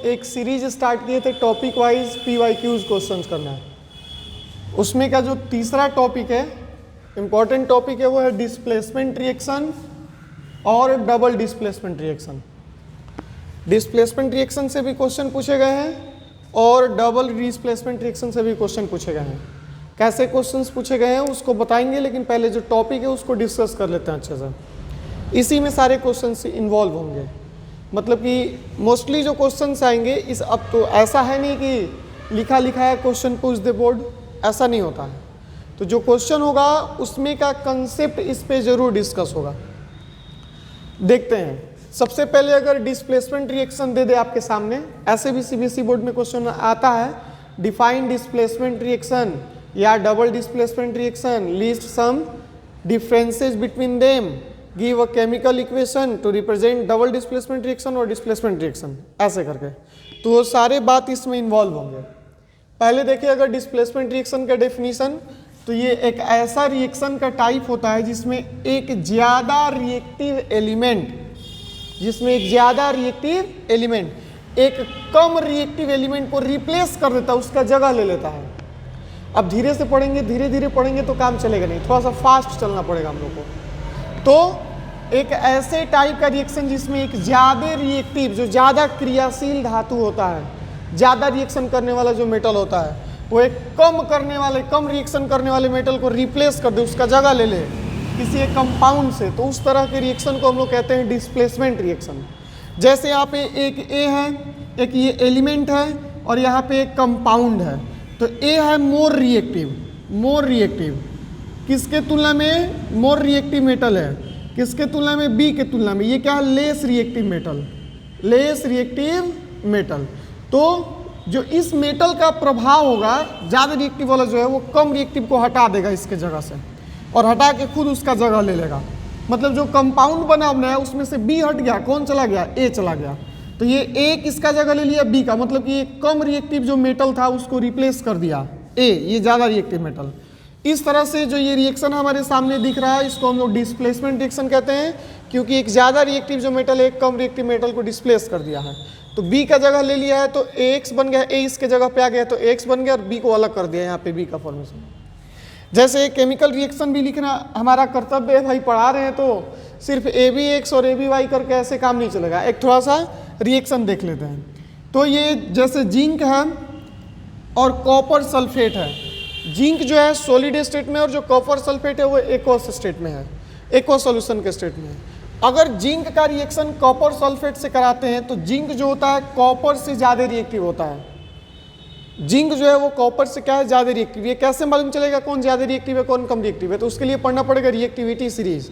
एक series start किए थे टॉपिक वाइज PYQs क्वेश्चंस करना है। उसमें का जो तीसरा टॉपिक है, इंपॉर्टेंट टॉपिक है, वो है डिस्प्लेसमेंट रिएक्शन और double displacement reaction. Displacement reaction से भी क्वेश्चन पूछे गए हैं और डबल डिस्प्लेसमेंट रिएक्शन से भी क्वेश्चन पूछे गए हैं। कैसे क्वेश्चंस पूछे गए हैं उसको बताएंगे, लेकिन पहले जो टॉपिक है उसको डिस्कस कर लेते हैं अच्छे से। इसी में सारे क्वेश्चंस इन्वॉल्व होंगे, मतलब कि मोस्टली जो क्वेश्चंस आएंगे इस, अब तो ऐसा है नहीं कि लिखा लिखा है क्वेश्चन पूछ दे बोर्ड, ऐसा नहीं होता है। तो जो क्वेश्चन होगा उसमें का कंसेप्ट इस पे जरूर डिस्कस होगा। देखते हैं, सबसे पहले अगर डिस्प्लेसमेंट रिएक्शन दे दे आपके सामने, ऐसे भी CBSE बोर्ड में क्वेश्चन आता है, डिफाइन डिस्प्लेसमेंट रिएक्शन या double displacement reaction, list some differences between them, give a chemical equation to represent double displacement reaction और डिस्प्लेसमेंट रिएक्शन, ऐसे करके। तो वो सारे बात इसमें इन्वॉल्व होंगे। पहले देखिए, अगर डिस्प्लेसमेंट रिएक्शन का डेफिनेशन, तो ये एक ऐसा रिएक्शन का टाइप होता है जिसमें एक ज़्यादा रिएक्टिव एलिमेंट एक कम रिएक्टिव एलिमेंट को रिप्लेस कर देता है, उसका जगह ले लेता है। अब धीरे से पढ़ेंगे, धीरे धीरे पढ़ेंगे तो काम चलेगा नहीं, थोड़ा सा फास्ट चलना पड़ेगा हम लोग को। तो एक ऐसे टाइप का रिएक्शन जिसमें एक ज़्यादा रिएक्टिव, जो ज़्यादा क्रियाशील धातु होता है, ज़्यादा रिएक्शन करने वाला जो मेटल होता है, वो एक कम रिएक्शन करने वाले मेटल को रिप्लेस कर दे, उसका जगह ले ले किसी एक कंपाउंड से, तो उस तरह के रिएक्शन को हम लोग कहते हैं डिस्प्लेसमेंट रिएक्शन। जैसे यहाँ पे एक A है, एक ये एलिमेंट है और यहाँ पे एक कंपाउंड है। तो A है मोर रिएक्टिव, किसके तुलना में? मोर रिएक्टिव मेटल है, किसके तुलना में? B के तुलना में। ये क्या है? Less reactive metal. तो जो इस मेटल का प्रभाव होगा, ज़्यादा रिएक्टिव वाला जो है वो कम रिएक्टिव को हटा देगा इसके जगह से, और हटा के खुद उसका जगह ले लेगा। मतलब जो कंपाउंड बना है उसमें से B हट गया, कौन चला गया? A चला गया। तो ये A किसका जगह ले लिया? B का। मतलब कि ये कम रिएक्टिव जो मेटल था उसको रिप्लेस कर दिया A, ये ज़्यादा रिएक्टिव मेटल। इस तरह से जो ये रिएक्शन हमारे सामने दिख रहा है, इसको हम लोग डिस्प्लेसमेंट रिएक्शन कहते हैं, क्योंकि एक ज़्यादा रिएक्टिव जो मेटल है एक कम रिएक्टिव मेटल को डिस्प्लेस कर दिया है। तो B का जगह ले लिया है तो AX बन गया, A इसके जगह पे आ गया तो AX बन गया, और B को अलग कर दिया यहाँ पे B का फॉर्मेशन। जैसे केमिकल रिएक्शन भी लिखना हमारा कर्तव्य है भाई, पढ़ा रहे हैं तो सिर्फ ABX और ABY करके ऐसे काम नहीं चलेगा। एक थोड़ा सा रिएक्शन देख लेते हैं। तो ये जैसे जिंक है और कॉपर सल्फेट है। जिंक जो है सॉलिड स्टेट में और जो कॉपर सल्फेट है वो एक्वस स्टेट में है, एक्वस सॉल्यूशन के स्टेट में है। अगर जिंक का रिएक्शन कॉपर सल्फेट से कराते हैं तो जिंक जो होता है कॉपर से ज़्यादा रिएक्टिव होता है। जिंक जो है वो कॉपर से क्या है? ज़्यादा रिएक्टिव। ये कैसे मालूम चलेगा कौन ज़्यादा रिएक्टिव है कौन कम रिएक्टिव है? तो उसके लिए पढ़ना पड़ेगा रिएक्टिविटी सीरीज।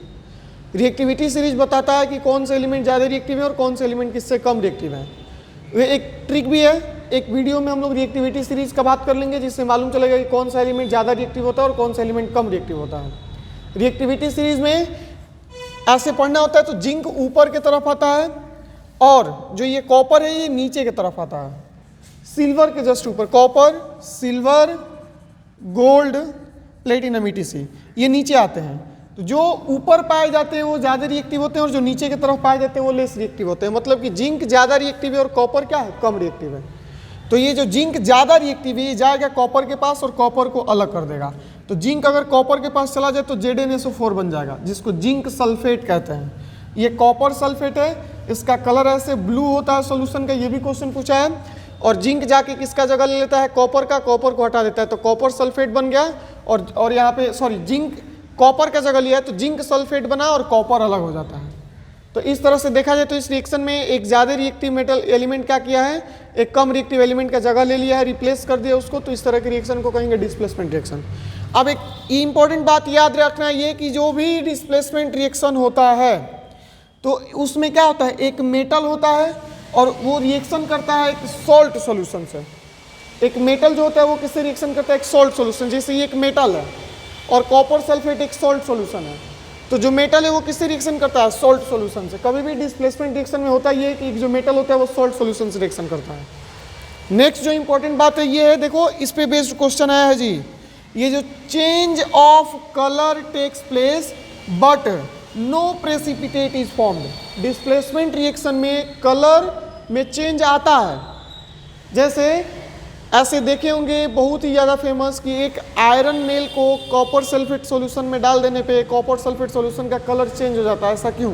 रिएक्टिविटी सीरीज बताता है कि कौन से एलिमेंट ज़्यादा रिएक्टिव है और कौन से एलिमेंट किससे कम रिएक्टिव है। वे एक ट्रिक भी है, एक वीडियो में हम लोग रिएक्टिविटी सीरीज का बात कर लेंगे, जिससे मालूम चलेगा कि कौन सा एलिमेंट ज़्यादा रिएक्टिव होता है और कौन सा एलिमेंट कम रिएक्टिव होता है। रिएक्टिविटी सीरीज में ऐसे पढ़ना होता है, तो जिंक ऊपर की तरफ आता है और जो ये कॉपर है ये नीचे की तरफ आता है, सिल्वर के जस्ट ऊपर। Copper, silver, gold, platinum ETC ये नीचे आते हैं। तो जो ऊपर पाए जाते हैं वो ज़्यादा रिएक्टिव होते हैं और जो नीचे की तरफ पाए जाते हैं वो लेस रिएक्टिव होते हैं। मतलब कि जिंक ज़्यादा रिएक्टिव है और कॉपर क्या है? कम रिएक्टिव है। तो ये जो जिंक ज़्यादा रिएक्टिव है ये जाएगा कॉपर के पास और कॉपर को अलग कर देगा। तो जिंक अगर कॉपर के पास चला जाए तो ZnSO4 बन जाएगा, जिसको जिंक सल्फेट कहते हैं। ये कॉपर सल्फेट है, इसका कलर ऐसे ब्लू होता है सॉल्यूशन का, ये भी क्वेश्चन पूछा है। और जिंक जाके किसका जगह ले लेता है? कॉपर का, कॉपर को हटा देता है तो कॉपर सल्फेट बन गया। और यहाँ पे जिंक कॉपर का जगह लिया है तो जिंक सल्फेट बना और कॉपर अलग हो जाता है। तो इस तरह से देखा जाए तो इस रिएक्शन में एक ज़्यादा रिएक्टिव मेटल एलिमेंट क्या किया है? एक कम रिएक्टिव एलिमेंट का जगह ले लिया है, रिप्लेस कर दिया उसको। तो इस तरह के रिएक्शन को कहेंगे डिस्प्लेसमेंट रिएक्शन। अब एक इंपॉर्टेंट बात याद रखना ये कि जो भी डिस्प्लेसमेंट रिएक्शन होता है तो उसमें क्या होता है? एक मेटल होता है और वो रिएक्शन करता है एक सॉल्ट सॉल्यूशन से। एक मेटल जो होता है वो किससे रिएक्शन करता है? एक सॉल्ट सॉल्यूशन। जैसे ये एक मेटल है और कॉपर सल्फेट एक सॉल्ट सॉल्यूशन है, तो जो मेटल है वो किससे रिएक्शन करता है? सॉल्ट सॉल्यूशन से। कभी भी डिस्प्लेसमेंट रिएक्शन में होता है ये कि जो मेटल होता है वो सॉल्ट सॉल्यूशन से रिएक्शन करता है। नेक्स्ट जो इंपॉर्टेंट बात है ये है, देखो इस पे बेस्ड क्वेश्चन आया है जी, ये जो change of colour takes place but no precipitate is formed. Displacement reaction में कलर में चेंज आता है जैसे ऐसे देखे होंगे बहुत ही ज़्यादा फेमस कि एक आयरन नेल को कॉपर सल्फेट सॉल्यूशन में डाल देने पे कॉपर सल्फेट सॉल्यूशन का कलर चेंज हो जाता है। ऐसा क्यों?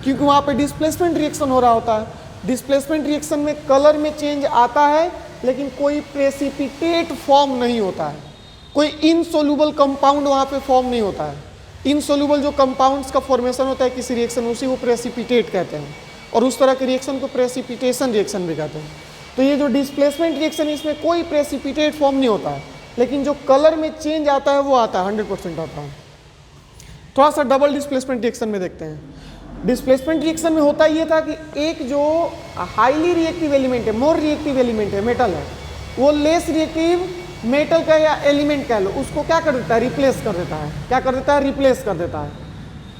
क्योंकि वहाँ पे डिस्प्लेसमेंट रिएक्शन हो रहा होता है। डिस्प्लेसमेंट रिएक्शन में कलर में चेंज आता है लेकिन कोई प्रेसिपिटेट फॉर्म नहीं होता है, कोई इनसोल्यूबल कंपाउंड वहाँ पे फॉर्म नहीं होता है। इनसोल्यूबल जो कंपाउंड्स का फॉर्मेशन होता है किसी रिएक्शन, उसी को प्रेसिपिटेट कहते हैं, और उस तरह के रिएक्शन को प्रेसिपिटेशन रिएक्शन भी कहते हैं। तो ये जो डिस्प्लेसमेंट रिएक्शन, इसमें कोई प्रेसिपिटेट फॉर्म नहीं होता है, लेकिन जो कलर में चेंज आता है वो आता है, 100% आता है। थोड़ा सा डबल डिस्प्लेसमेंट रिएक्शन में देखते हैं। डिस्प्लेसमेंट रिएक्शन में होता ये था कि एक जो हाईली रिएक्टिव एलिमेंट है, मोर रिएक्टिव एलिमेंट है, मेटल है, वो लेस रिएक्टिव मेटल का या एलिमेंट कह लो, उसको क्या कर देता है? रिप्लेस कर देता है। क्या कर देता है? रिप्लेस कर देता है।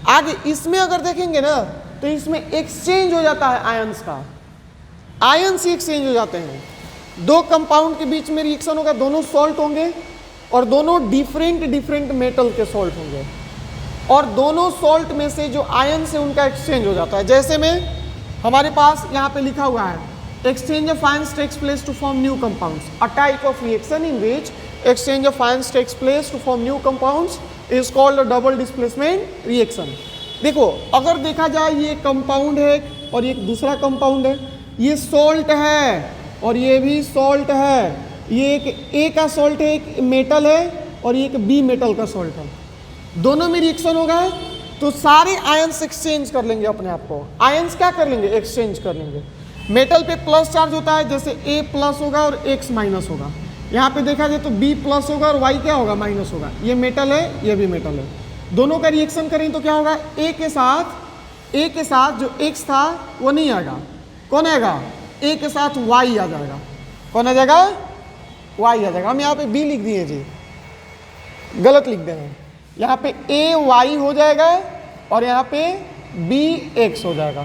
आगे इसमें अगर देखेंगे ना तो इसमें एक्सचेंज हो जाता है आयंस का, आयंस ही एक्सचेंज हो जाते हैं। दो कंपाउंड के बीच में रिएक्शन होगा, दोनों सॉल्ट होंगे और दोनों डिफरेंट मेटल के सॉल्ट होंगे, और दोनों सॉल्ट में से जो आयंस है उनका एक्सचेंज हो जाता है। जैसे में हमारे पास यहाँ पे लिखा हुआ है, exchange of ions takes place to form new compounds. A type of reaction in which exchange of ions takes place to form new compounds is called a double displacement reaction. देखो अगर देखा जाए ये कंपाउंड है और एक दूसरा compound है, ये सॉल्ट है और ये भी सॉल्ट है, ये एक ए का सॉल्ट है, एक मेटल है, और ये एक बी मेटल का सॉल्ट है। दोनों में रिएक्शन होगा तो सारे आयंस एक्सचेंज कर लेंगे अपने आप को। आयंस क्या कर लेंगे? एक्सचेंज कर लेंगे। मेटल पे प्लस चार्ज होता है, जैसे A प्लस होगा और X माइनस होगा। यहाँ पे देखा जाए तो B प्लस होगा और Y क्या होगा? माइनस होगा। ये मेटल है, ये भी मेटल है। दोनों का रिएक्शन करें तो क्या होगा? A के साथ जो X था वो नहीं आएगा, कौन आएगा? A के साथ Y आ जाएगा। कौन आ जाएगा? Y आ जाएगा। हम यहाँ पे B लिख दिए जी, गलत लिख देंगे। यहाँ पे A Y हो जाएगा और यहाँ पे B X हो जाएगा।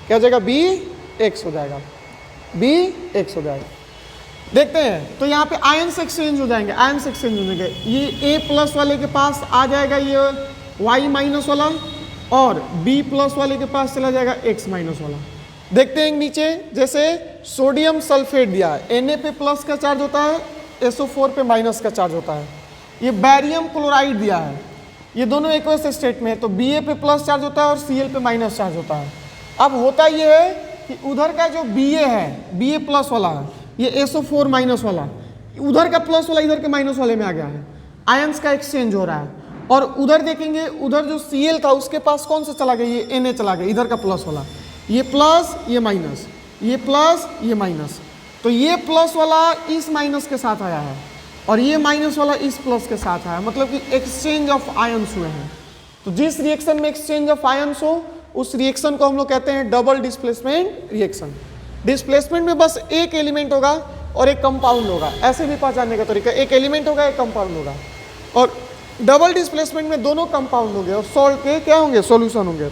क्या हो जाएगा? B X हो जाएगा, B X हो जाएगा। देखते हैं तो यहाँ पे आयंस एक्सचेंज हो जाएंगे, आयंस एक्सचेंज हो जाएंगे। ये A प्लस वाले के पास आ जाएगा ये Y माइनस वाला, और B प्लस वाले के पास चला जाएगा X माइनस वाला। देखते हैं नीचे, जैसे सोडियम सल्फेट दिया है, Na पे प्लस का चार्ज होता है, SO4 पे माइनस का चार्ज होता है। ये बैरियम क्लोराइड दिया है, ये दोनों एक्वस स्टेट में है, तो Ba पे प्लस चार्ज होता है और Cl पे माइनस चार्ज होता है। अब होता ये है कि उधर का जो Ba है, Ba प्लस वाला है, ये SO4 माइनस वाला, उधर का प्लस वाला इधर के माइनस वाले में आ गया है, आयंस का एक्सचेंज हो रहा है। और उधर देखेंगे, उधर जो Cl था उसके पास कौन सा चला गया? ये Na चला गया, इधर का प्लस वाला, ये प्लस ये माइनस, ये प्लस ये माइनस, तो ये प्लस वाला इस माइनस के साथ आया है और ये माइनस वाला इस प्लस के साथ आया, मतलब कि एक्सचेंज ऑफ आयंस हुए हैं। तो जिस रिएक्शन में एक्सचेंज ऑफ आयंस हो उस रिएक्शन को हम लोग कहते हैं डबल डिस्प्लेसमेंट रिएक्शन। डिस्प्लेसमेंट में बस एक एलिमेंट होगा और एक कंपाउंड होगा, ऐसे भी पहचानने का तरीका, एक एलिमेंट होगा एक कंपाउंड होगा। और डबल डिस्प्लेसमेंट में दोनों कंपाउंड होंगे और सॉल्ट के क्या होंगे? सॉल्यूशन होंगे।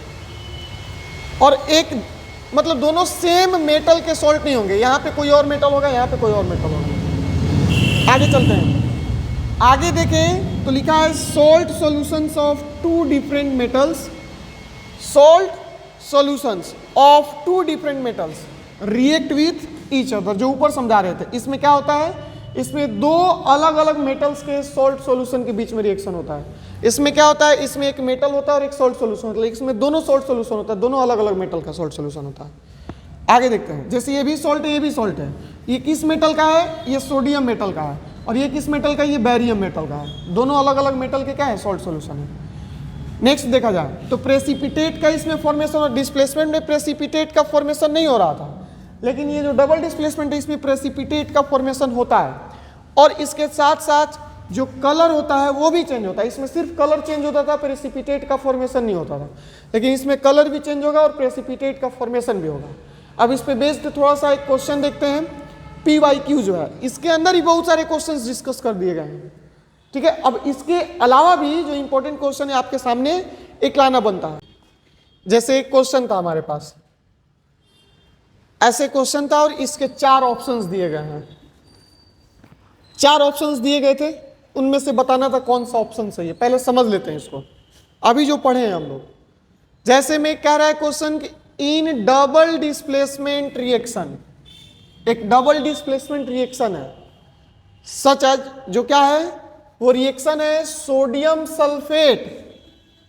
और एक मतलब दोनों सेम मेटल के सॉल्ट नहीं होंगे, यहाँ पे कोई और मेटल होगा, यहाँ पे कोई और मेटल होगा। आगे चलते हैं, आगे देखें तो लिखा है salt solutions of two different metals, salt solutions of two different metals react with each other, जो ऊपर समझा रहे थे। इसमें क्या होता है? इसमें दो अलग अलग मेटल्स के सॉल्ट सॉल्यूशन के बीच में रिएक्शन होता है। इसमें क्या होता है? इसमें एक मेटल होता है और एक सॉल्ट सॉल्यूशन होता है, इसमें दोनों सॉल्ट सॉल्यूशन होता है, दोनों अलग अलग मेटल का सॉल्ट सॉल्यूशन होता है। आगे देखते हैं, जैसे ये भी सॉल्ट है, ये भी सॉल्ट है, ये किस मेटल का है? ये सोडियम मेटल का है, और ये किस मेटल का? ये बैरियम मेटल का है। दोनों अलग अलग मेटल के क्या है? सॉल्ट सॉल्यूशन है। नेक्स्ट देखा जाए तो प्रेसिपिटेट का इसमें फॉर्मेशन, और डिस्प्लेसमेंट में प्रेसिपिटेट का फॉर्मेशन नहीं हो रहा था, लेकिन ये जो डबल डिस्प्लेसमेंट है इसमें प्रेसिपिटेट का फॉर्मेशन होता है, और इसके साथ साथ जो कलर होता है वो भी चेंज होता है। इसमें सिर्फ कलर चेंज होता था, प्रेसिपिटेट का फॉर्मेशन नहीं होता था, लेकिन इसमें कलर भी चेंज होगा और प्रेसिपिटेट का फॉर्मेशन भी होगा। अब इस पे बेस्ड थोड़ा सा एक क्वेश्चन देखते हैं, PYQ जो है, इसके अंदर ही बहुत सारे क्वेश्चंस डिस्कस कर दिए गए हैं, ठीक है। अब इसके अलावा भी जो इंपॉर्टेंट क्वेश्चन है आपके सामने एक लाना बनता है। जैसे एक क्वेश्चन था हमारे पास, ऐसे क्वेश्चन था और इसके 4 ऑप्शंस दिए गए हैं, 4 ऑप्शंस दिए गए थे, उनमें से बताना था कौन सा ऑप्शन सही है। पहले समझ लेते हैं इसको, अभी जो पढ़े हैं हम लोग। जैसे मैं कह रहा है क्वेश्चन कि इन डबल डिस्प्लेसमेंट रिएक्शन, एक डबल डिस्प्लेसमेंट रिएक्शन है, सच एज जो क्या है वो रिएक्शन है sodium sulphate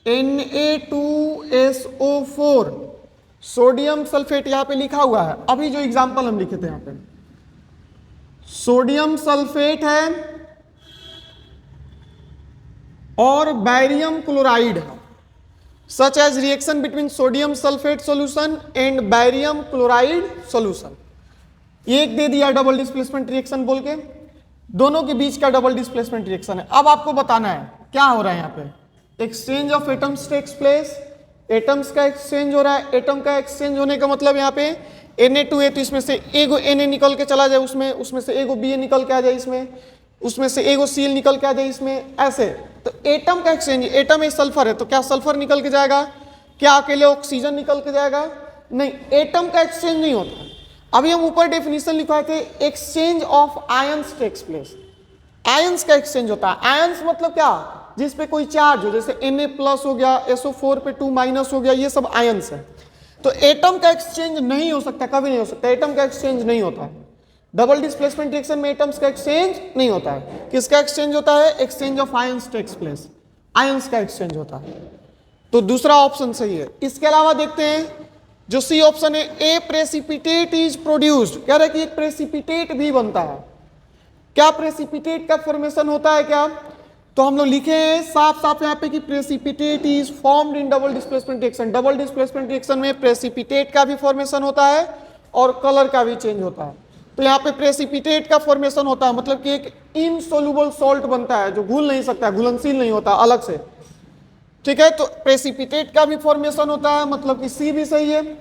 Na2SO4, sodium sulphate यहां पे लिखा हुआ है, अभी जो एग्जांपल हम लिखे थे यहां पे सोडियम सल्फेट है और बैरियम क्लोराइड है, such as reaction between sodium sulphate solution and barium chloride solution. ये एक दे दिया डबल डिस्प्लेसमेंट रिएक्शन बोल के, दोनों के बीच का डबल डिस्प्लेसमेंट रिएक्शन है। अब आपको बताना है क्या हो रहा है, यहाँ पे exchange of atoms takes place, atoms का एक्सचेंज हो रहा है। एटम का एक्सचेंज होने का मतलब यहाँ पे Na2 है तो इसमें से एगो Na निकल के चला जाए उसमें से एगो Ba निकल के आ जाए उसमें से एगो Cl निकल के आ जाए इसमें, ऐसे। तो एटम का एक्सचेंज, एटम में सल्फर है तो क्या सल्फर निकल के जाएगा, क्या अकेले ऑक्सीजन निकल के जाएगा, नहीं, एटम का एक्सचेंज नहीं होता। अभी हम ऊपर डेफिनेशन लिखवाए थे, exchange of ions takes place, ions का एक्सचेंज होता है। आयंस मतलब क्या, जिस पे कोई चार्ज हो, जैसे Na+ हो गया, SO4 पे 2- हो गया, ये सब आयंस है। तो एटम का एक्सचेंज नहीं हो सकता, कभी नहीं हो सकता, एटम का एक्सचेंज नहीं होता है। डबल डिस्प्लेसमेंट रिएक्शन में एटम्स का एक्सचेंज नहीं होता है। किसका एक्सचेंज होता है, exchange of ions takes place, ions का एक्सचेंज होता है। तो दूसरा ऑप्शन सही है। इसके अलावा देखते हैं जो सी ऑप्शन है, ए प्रेसिपिटेट इज प्रोड्यूस्ड, कह रहे कि एक प्रेसिपिटेट भी बनता है। क्या प्रेसिपिटेट का फॉर्मेशन होता है क्या, तो हम लोग लिखे हैं साफ साफ यहाँ पे कि precipitate is formed in double displacement reaction. Double displacement reaction में प्रेसिपिटेट का भी फॉर्मेशन होता है और कलर का भी चेंज होता है। तो यहाँ पे प्रेसिपिटेट का फॉर्मेशन होता है, मतलब कि एक इनसोल्युबल सॉल्ट बनता है जो घुल नहीं सकता, घुलनशील नहीं होता अलग से, ठीक है। तो प्रेसिपिटेट का भी फॉर्मेशन होता है, मतलब कि सी भी सही है।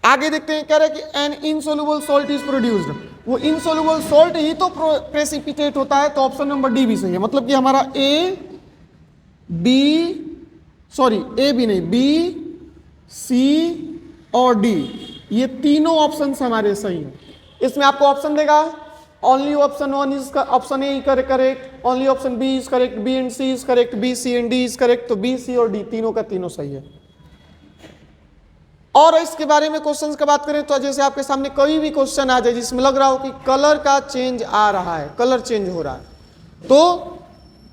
आगे देखते हैं, कह रहे हैं कि an insoluble salt is produced, वो इनसोल्युबल सॉल्ट ही तो प्रेसिपिटेट होता है, तो ऑप्शन नंबर डी भी सही है। मतलब कि हमारा ए बी नहीं, बी सी और डी, ये तीनों ऑप्शन हमारे सही हैं। इसमें आपको ऑप्शन देगा, only option 1 is option A correct, only option B is correct, B and C is correct, B C and D is correct. तो बी सी और डी तीनों का तीनों सही है। और इसके बारे में क्वेश्चंस की बात करें तो जैसे आपके सामने कोई भी क्वेश्चन आ जाए जिसमें लग रहा हो कि कलर का चेंज आ रहा है, कलर चेंज हो रहा है, तो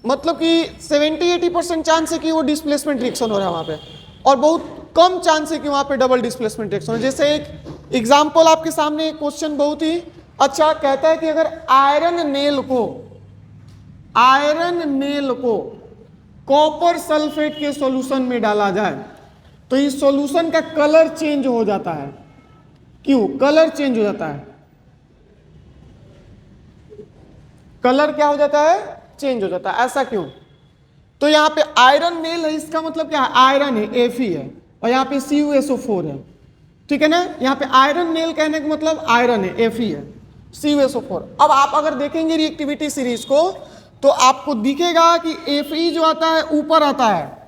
मतलब कि 70-80% चांस है कि वो डिस्प्लेसमेंट रिएक्शन हो रहा है वहां पे, और बहुत कम चांस है कि वहां पे डबल डिस्प्लेसमेंट रिएक्शन हो। जैसे एक एग्जाम्पल आपके सामने क्वेश्चन बहुत ही अच्छा कहता है कि अगर आयरन नेल को कॉपर सल्फेट के सॉल्यूशन में डाला जाए तो इस सॉल्यूशन का कलर चेंज हो जाता है। क्यों कलर चेंज हो जाता है, कलर क्या हो जाता है, चेंज हो जाता है, ऐसा क्यों। तो यहां पे आयरन नेल है, इसका मतलब क्या है, आयरन है Fe है, और यहां पे CuSO4 है, ठीक है ना। यहां पे आयरन नेल कहने का मतलब आयरन है, Fe है, CuSO4। अब आप अगर देखेंगे रिएक्टिविटी सीरीज को तो आपको दिखेगा कि Fe जो आता है ऊपर आता है।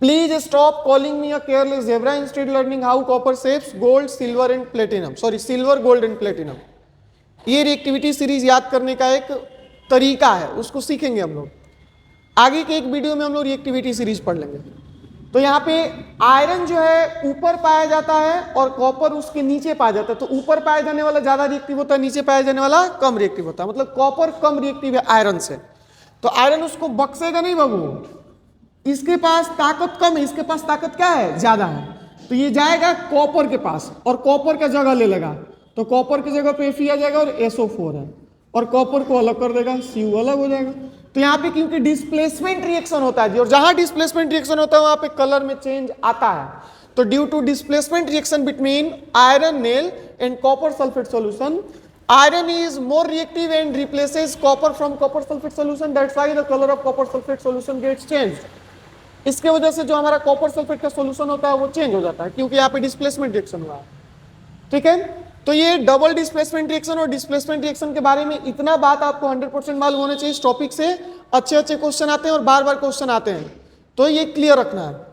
Please stop calling me a careless zebra, instead learning how copper shapes gold silver and platinum, silver gold and platinum. ये रिएक्टिविटी सीरीज याद करने का एक तरीका है, उसको सीखेंगे हम लोग। आगे के एक वीडियो में हम लोग रिएक्टिविटी सीरीज पढ़ लेंगे। तो यहाँ पे आयरन जो है ऊपर पाया जाता है और कॉपर उसके नीचे पाया जाता है। तो ऊपर पाया जाने वाला ज्यादा रिएक्टिव होता है, नीचे पाया जाने वाला कम रिएक्टिव होता है। मतलब कॉपर कम रिएक्टिव है आयरन से, तो आयरन उसको बक्सेगा नहीं बाबू, इसके पास ताकत कम है, इसके पास ताकत क्या है, ज्यादा है। तो ये जाएगा कॉपर के पास और कॉपर का जगह ले लेगा, तो कॉपर की जगह पे Fe आ जाएगा और SO4 है, और कॉपर को अलग कर देगा, Cu अलग हो जाएगा। तो यहाँ पे क्योंकि डिस्प्लेसमेंट रिएक्शन होता है और जहां डिस्प्लेसमेंट रिएक्शन होता है वहां पे कलर में चेंज आता है। तो due to displacement reaction between iron nail and copper sulphate solution, iron is more reactive and replaces copper from copper sulfate solution, that's why the color of copper sulfate solution gets changed। इसके वजह से जो हमारा copper sulphate का solution होता है वो change हो जाता है, क्योंकि यहाँ पे डिस्प्लेसमेंट रिएक्शन हुआ है, ठीक है। तो ये डबल डिस्प्लेसमेंट रिएक्शन और डिस्प्लेसमेंट रिएक्शन के बारे में इतना बात आपको 100% मालूम होना चाहिए। इस टॉपिक से अच्छे क्वेश्चन आते हैं और बार बार क्वेश्चन आते हैं, तो ये क्लियर रखना है।